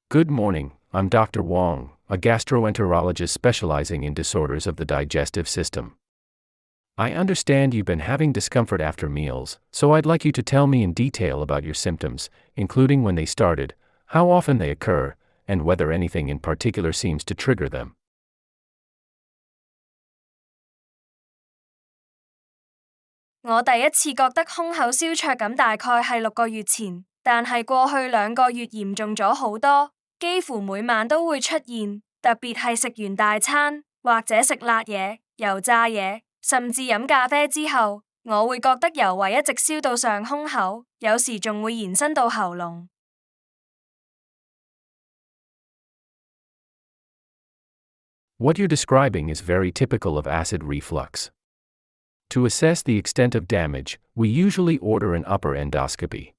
Good morning, I'm Dr. Wong, a gastroenterologist specializing in disorders of the digestive system. I understand you've been having discomfort after meals, so I'd like you to tell me in detail about your symptoms, including when they started, how often they occur, and whether anything in particular seems to trigger them. 我第一次覺得胸口燒灼感大概係6個月前，但係過去2個月嚴重咗好多，幾乎每晚都會出現，特別係食完大餐，或者食辣嘢、油炸嘢，甚至飲咖啡之後，我會覺得由胃一直燒到上胸口，有時仲會延伸到喉嚨。What you're describing is very typical of acid reflux. To assess the extent of damage, we usually order an upper endoscopy.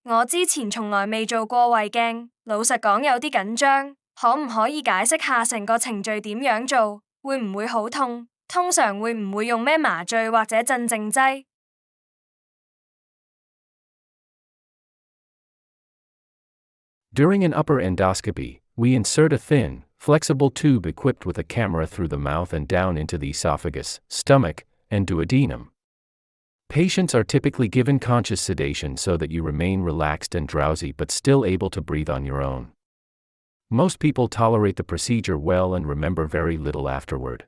我之前從來未做過胃鏡，老實講有啲緊張，可唔可以解釋下成個程序點樣做？會唔會好痛？通常會唔會用咩麻醉或者鎮靜劑？ During an upper endoscopy, we insert a thin, flexible tube equipped with a camera through the mouth and down into the esophagus, stomach, and duodenum. Patients are typically given conscious sedation so that you remain relaxed and drowsy but still able to breathe on your own. Most people tolerate the procedure well and remember very little afterward.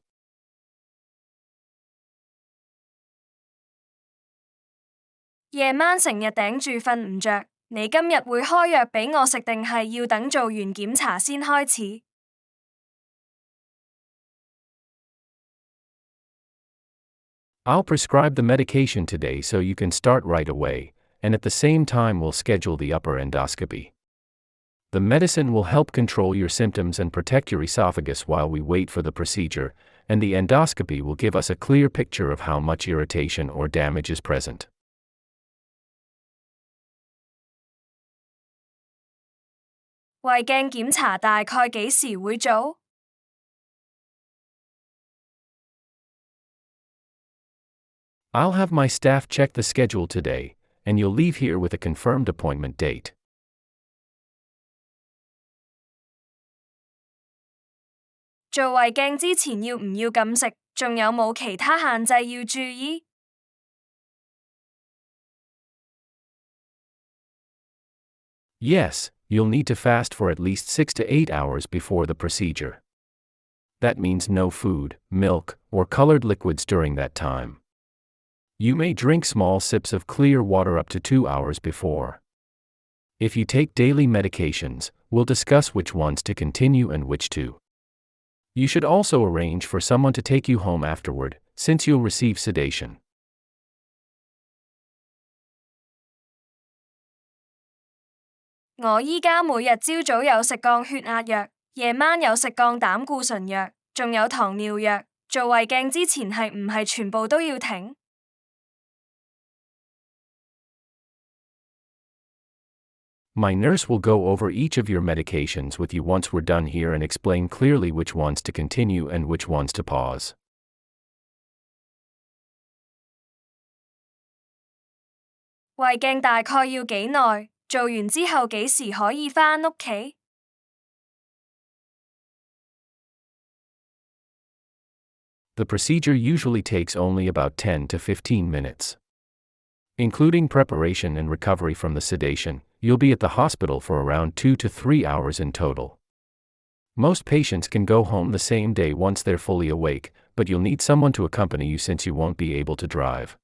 夜晚成日頂住瞓唔着，你今日會開藥俾我食定係要等做完檢查先開始？ I'll prescribe the medication today so you can start right away, and at the same time we'll schedule the upper endoscopy. The medicine will help control your symptoms and protect your esophagus while we wait for the procedure, and the endoscopy will give us a clear picture of how much irritation or damage is present. 胃鏡檢查大概幾時會做？ I'll have my staff check the schedule today, and you'll leave here with a confirmed appointment date. 做胃鏡之前要唔要禁食？仲有冇其他限制要注意？ Yes, you'll need to fast for at least 6 to 8 hours before the procedure. That means no food, milk, or colored liquids during that time. You may drink small sips of clear water up to 2 hours before. If you take daily medications, we'll discuss which ones to continue and which to. You should also arrange for someone to take you home afterward, since you'll receive sedation. 我依家每日朝早有食降血壓藥，夜晚有食降膽固醇藥，仲有糖尿藥。做胃鏡之前係唔係全部都要停？ My nurse will go over each of your medications with you once we're done here and explain clearly which ones to continue and which ones to pause. 胃鏡大概要幾耐？做完之後幾時可以返屋企？ The procedure usually takes only about 10 to 15 minutes. Including preparation and recovery from the sedation, you'll be at the hospital for around 2 to 3 hours in total. Most patients can go home the same day once they're fully awake, but you'll need someone to accompany you since you won't be able to drive.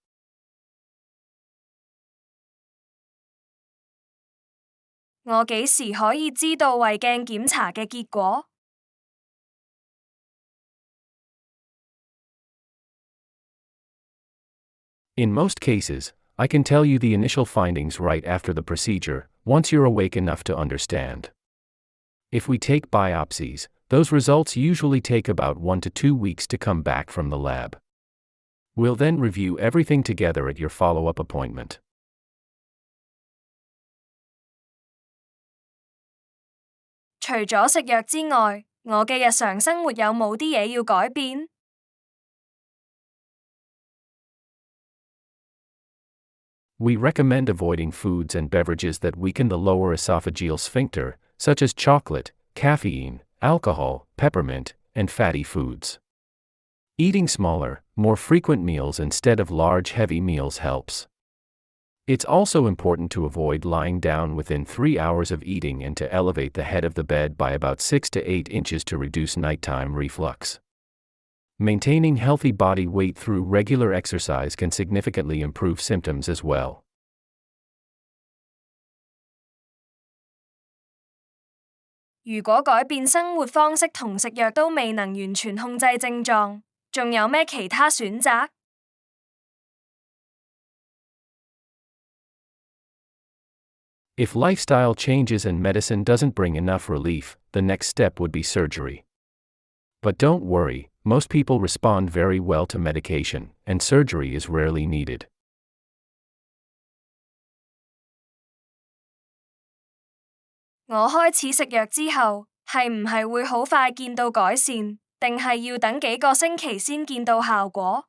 我幾時可以知道胃鏡檢查嘅結果？ In most cases, I can tell you the initial findings right after the procedure, once you're awake enough to understand. If we take biopsies, those results usually take about 1 to 2 weeks to come back from the lab. We'll then review everything together at your follow-up appointment. 除咗食藥之外，我嘅日常生活有冇啲嘢要改變？ We recommend avoiding foods and beverages that weaken the lower esophageal sphincter, such as chocolate, caffeine, alcohol, peppermint, and fatty foods. Eating smaller, more frequent meals instead of large heavy meals helps. It's also important to avoid lying down within 3 hours of eating and to elevate the head of the bed by about 6 to 8 inches to reduce nighttime reflux. Maintaining healthy body weight through regular exercise can significantly improve symptoms as well. 如果改變生活方式同食藥都未能完全控制症狀，仲有咩其他選擇？ If lifestyle changes and medicine doesn't bring enough relief, the next step would be surgery. But don't worry, most people respond very well to medication, and surgery is rarely needed. 我開始食藥之後，係唔係會好快見到改善，定係要等幾個星期先見到效果？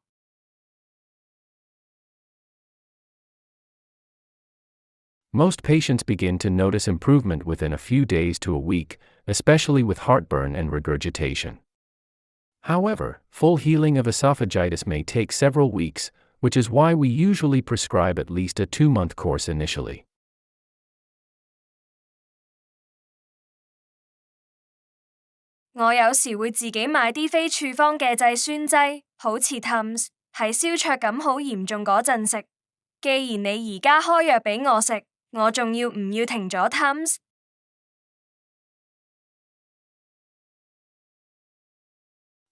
Most patients begin to notice improvement within a few days to a week, especially with heartburn and regurgitation. However, full healing of esophagitis may take several weeks, which is why we usually prescribe at least a 2-month course initially. 我有時會自己買啲非處方嘅制酸劑，好似 Tums， 喺燒灼感好嚴重嗰陣食。既然你而家開藥俾我食，我仲要唔要停咗 Tums？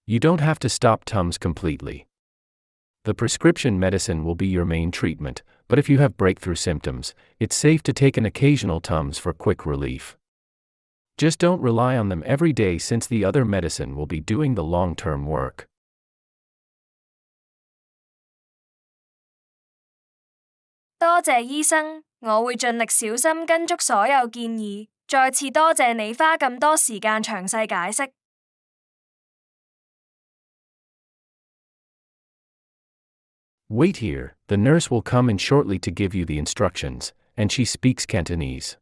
You don't have to stop Tums completely. The prescription medicine will be your main treatment, but if you have breakthrough symptoms, it's safe to take an occasional Tums for quick relief. Just don't rely on them every day since the other medicine will be doing the long-term work. 多謝醫生，我會盡力小心跟足所有建議。再次多謝你花咁多時間詳細解釋。Wait here, the nurse will come in shortly to give you the instructions, and she speaks Cantonese.